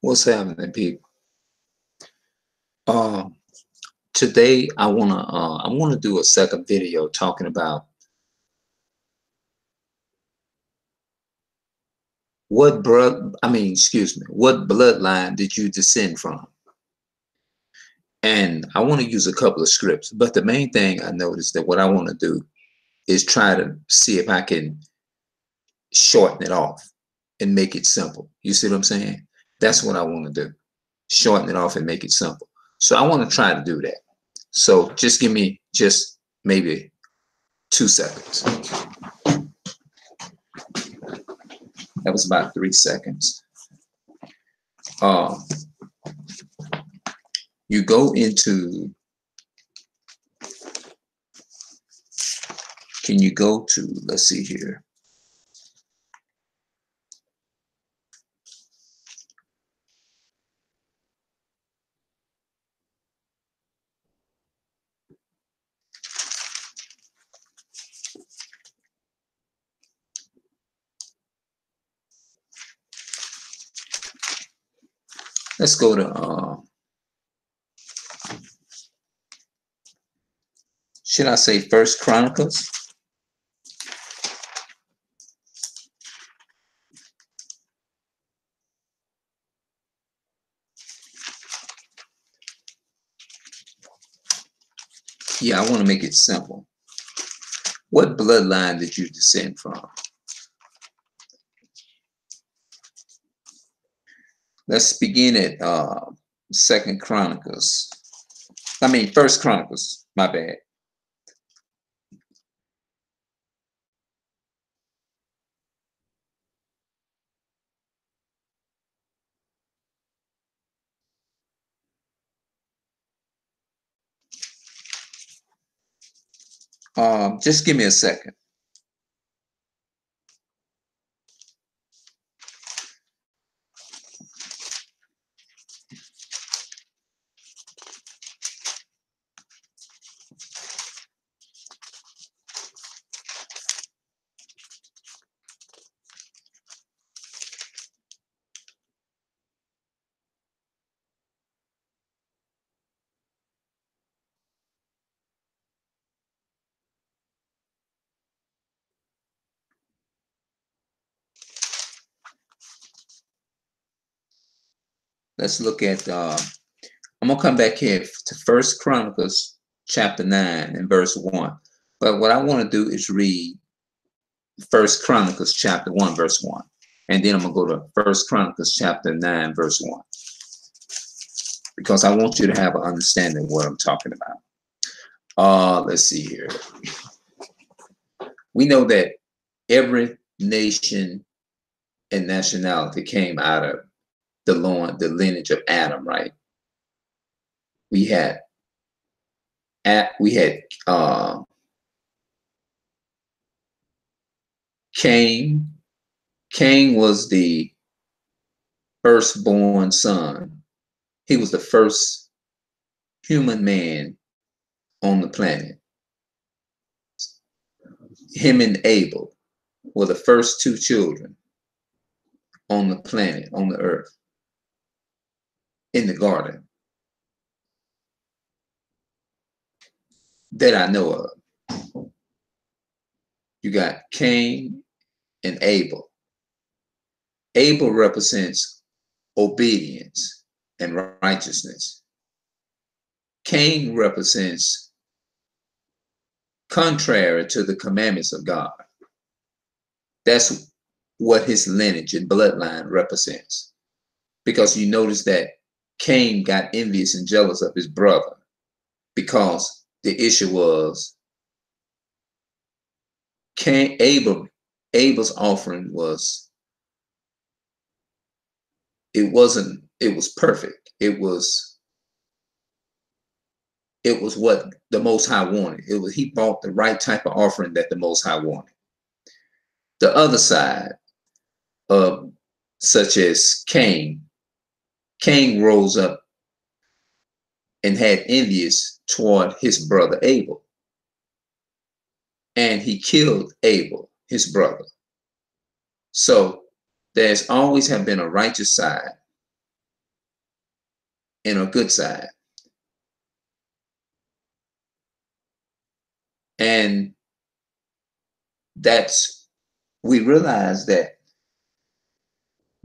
What's happening, people? Uh, Today I wanna do a second video talking about what bloodline did you descend from? And I want to use a couple of scripts, but the main thing I noticed that what I want to do is try to see if I can shorten it off and make it simple. You see what I'm saying? That's what I want to do. Shorten it off and make it simple. So I want to try to do that. So just give me just maybe 2 seconds. That was about 3 seconds. Uh, you go into, can you go to, let's see here. Let's go to, should I say First Chronicles? Yeah, I want to make it simple. What bloodline did you descend from? Let's begin at First Chronicles, my bad. Just give me a second. Let's look at, I'm going to come back here to First Chronicles chapter 9 and verse 1. But what I want to do is read First Chronicles chapter 1, verse 1. And then I'm going to go to First Chronicles chapter 9, verse 1. Because I want you to have an understanding of what I'm talking about. Let's see here. We know that every nation and nationality came out of the lineage of Adam, right? We had Cain. Cain was the firstborn son. He was the first human man on the planet. Him and Abel were the first two children on the planet, on the earth, in the garden that I know of. You got Cain and Abel. Abel represents obedience and righteousness. Cain represents contrary to the commandments of God. That's what his lineage and bloodline represents. Because you notice that Cain got envious and jealous of his brother because the issue was Abel's offering was, it was perfect. It was what the Most High wanted. He brought the right type of offering that the Most High wanted. The other side, such as Cain rose up and had envious toward his brother Abel. And he killed Abel, his brother. So there's always have been a righteous side and a good side. And we realize that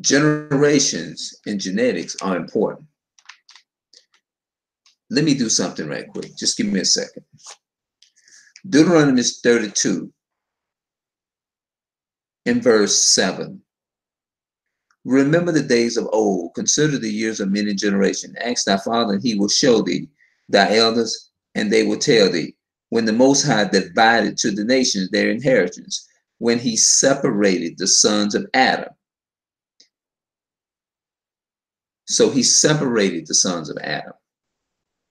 generations and genetics are important. Let me do something right quick. Just give me a second. Deuteronomy 32 in verse 7. Remember the days of old, consider the years of many generations. Ask thy father, and he will show thee, thy elders, and they will tell thee. When the Most High divided to the nations their inheritance, when he separated the sons of Adam. So he separated the sons of Adam,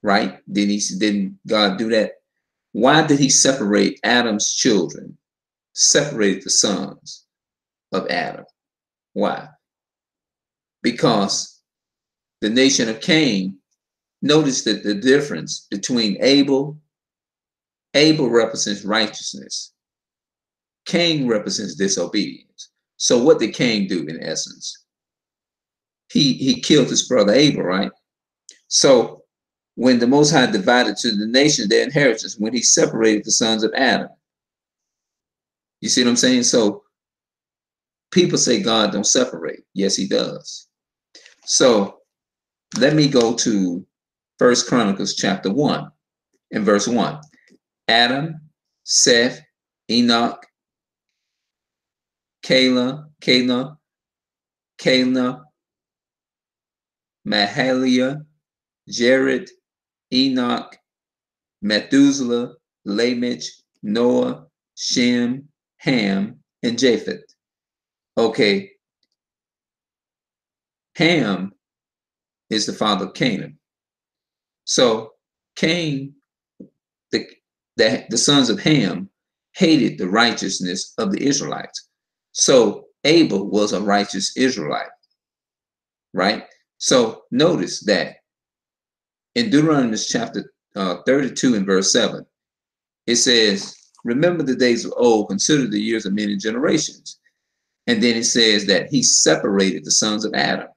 right? Didn't God do that? Why did he separate Adam's children? Separate the sons of Adam. Why? Because the nation of Cain, notice that the difference between Abel represents righteousness. Cain represents disobedience. So what did Cain do in essence? He killed his brother Abel, right? So when the Most High divided to the nations their inheritance, when he separated the sons of Adam, you see what I'm saying? So people say God don't separate. Yes, he does. So let me go to 1 Chronicles chapter 1 and verse 1. Adam, Seth, Enoch, Cana, Mahaliah, Jared, Enoch, Methuselah, Lamech, Noah, Shem, Ham, and Japheth. Okay, Ham is the father of Canaan. So Cain, the sons of Ham, hated the righteousness of the Israelites. So Abel was a righteous Israelite, right? So notice that in Deuteronomy chapter 32 and verse 7, it says, remember the days of old, consider the years of many generations. And then it says that he separated the sons of Adam.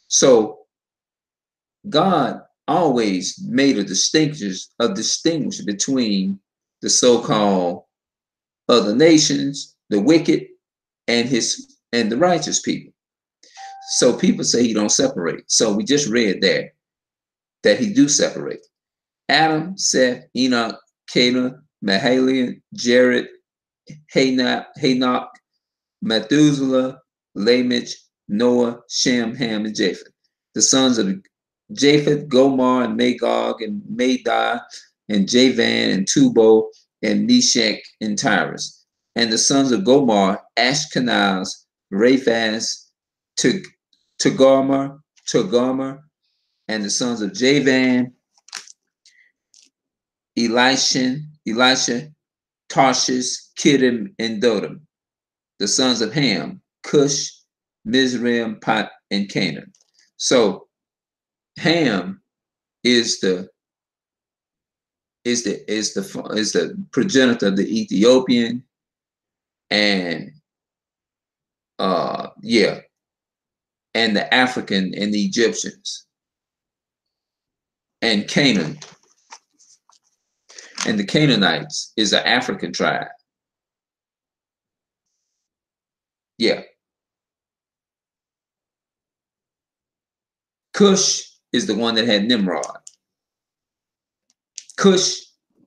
So God always made a distinction between the so-called other nations, the wicked, and the righteous people. So people say he don't separate. So we just read there that he do separate. Adam, Seth, Enoch, Cana, Mahaliah, Jared, Enoch, Methuselah, Lamech, Noah, Shem, Ham, and Japheth. The sons of Japheth, Gomar, and Magog, and Madai, and Javan, and Tubal, and Meshach, and Tyrus. And the sons of Gomar, Ashkenaz, Raphaz, Togarmah, and the sons of Javan, Elisha, Tarshish, Kittim, and Dodam. The sons of Ham, Cush, Mizraim, Pot, and Canaan. So Ham is the progenitor of the Ethiopian and and the African and the Egyptians. And Canaan and the Canaanites is an African tribe. Yeah. Cush is the one that had Nimrod. Cush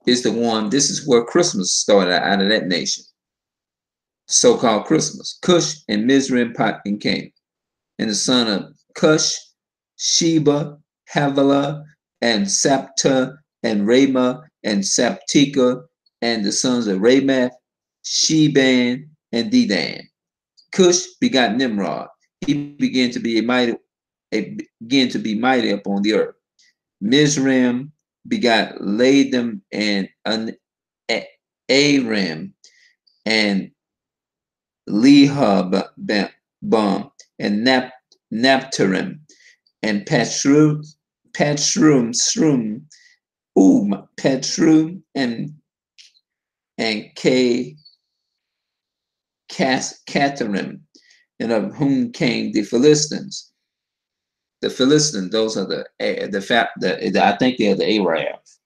is the one, this is where Christmas started out of that nation. So-called Christmas. Cush and Mizraim, Pot, and Canaan. And the son of Cush, Sheba, Havilah, and Sapta, and Ramah, and Saptika, and the sons of Ramath, Sheban, and Dedan. Cush begot Nimrod. He began to be mighty upon the earth. Mizraim begot Ladan and Aram and Lehabam and Naptarim and Patrum and Catarim, and of whom came the Philistines. The Philistines, those are I think they're the Arabs.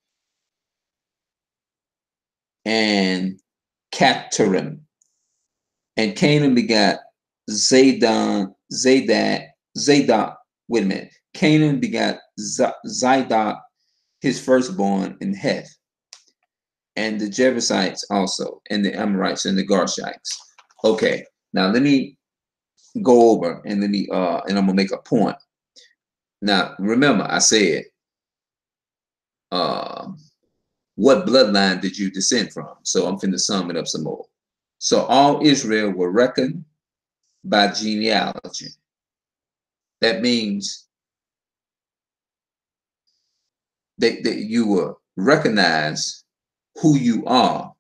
And Captarim. And Canaan begot Zadok. Wait a minute. Canaan begot Zadok, his firstborn, in Heth, and the Jebusites also, and the Amorites and the Garshites. Okay, now let me go over and and I'm gonna make a point. Now remember, I said, what bloodline did you descend from? So I'm finna sum it up some more. So all Israel were reckoned by genealogy. That means that you will recognize who you are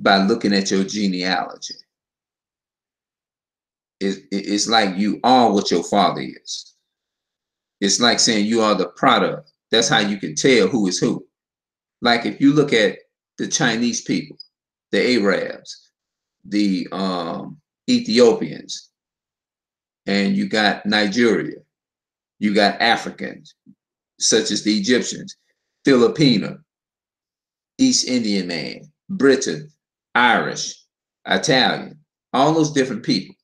by looking at your genealogy. It's like you are what your father is. It's like saying you are the product. That's how you can tell who is who. Like if you look at the Chinese people, the Arabs, the Ethiopians, and you got Nigeria, you got Africans, such as the Egyptians, Filipino, East Indian man, Britain, Irish, Italian, all those different people.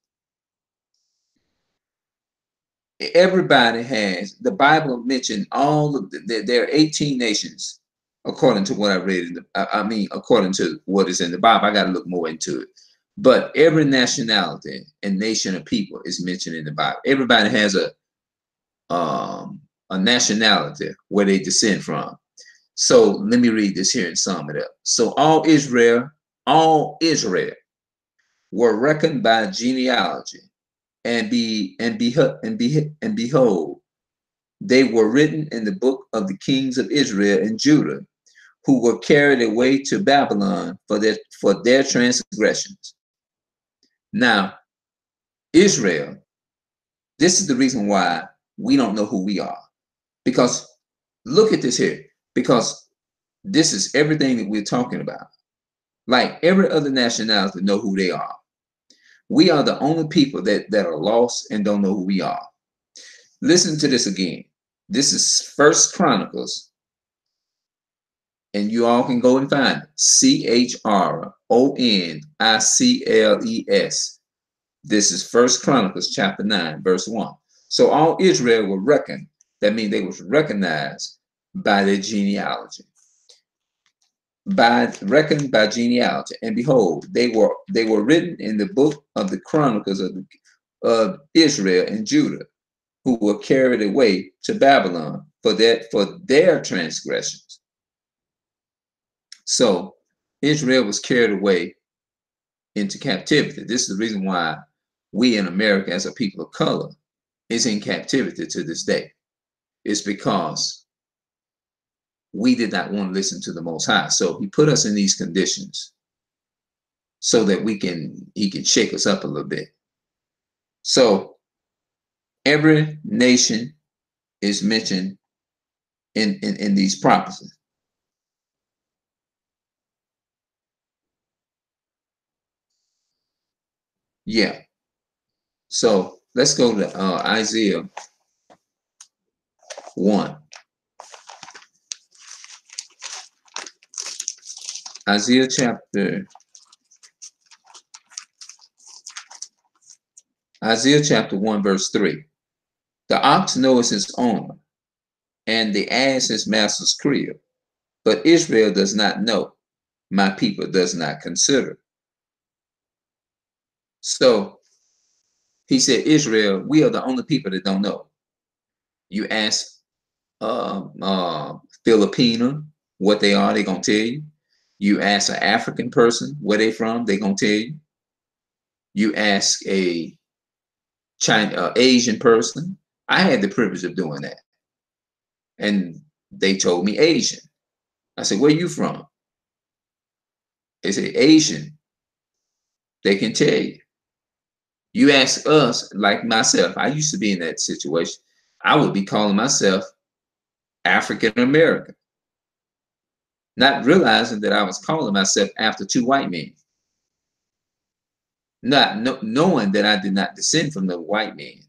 Everybody has, the Bible mentioned all of there are 18 nations, according to what I read in the, according to what is in the Bible. I got to look more into it. But every nationality and nation of people is mentioned in the Bible. Everybody has a nationality where they descend from. So let me read this here and sum it up. So all Israel were reckoned by genealogy, and behold, they were written in the book of the kings of Israel and Judah, who were carried away to Babylon for their transgressions. Now, Israel, this is the reason why we don't know who we are. Because look at this here, because this is everything that we're talking about. Like every other nationality know who they are. We are the only people that are lost and don't know who we are. Listen to this again. This is First Chronicles, and you all can go and find it. Chronicles. This is First Chronicles chapter 9, verse 1. So all Israel were reckoned. That means they was recognized by their genealogy. Reckoned by genealogy, and behold, they were written in the book of the Chronicles of Israel and Judah, who were carried away to Babylon for their transgressions. So Israel was carried away into captivity. This is the reason why we in America, as a people of color, is in captivity to this day. It's because we did not want to listen to the Most High. So he put us in these conditions so that he can shake us up a little bit. So every nation is mentioned in these prophecies. Yeah. So let's go to Isaiah 1. Isaiah chapter 1, verse 3. The ox knows his owner, and the ass his master's crib. But Israel does not know. My people does not consider. So he said, Israel, we are the only people that don't know. You ask Filipino what they are, they're going to tell you. You ask an African person where they from, they're going to tell you. You ask a Asian person. I had the privilege of doing that. And they told me Asian. I said, where you from? They say Asian. They can tell you. You ask us, like myself, I used to be in that situation. I would be calling myself African American, not realizing that I was calling myself after two white men. Not knowing that I did not descend from the white man.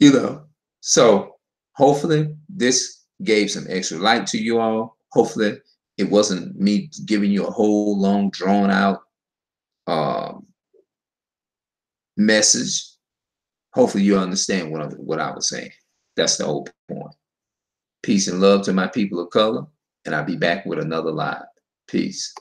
You know, so hopefully this gave some extra light to you all. Hopefully it wasn't me giving you a whole long drawn out um, message. Hopefully you understand what I was saying. That's the whole point. Peace and love to my people of color, and I'll be back with another live. Peace.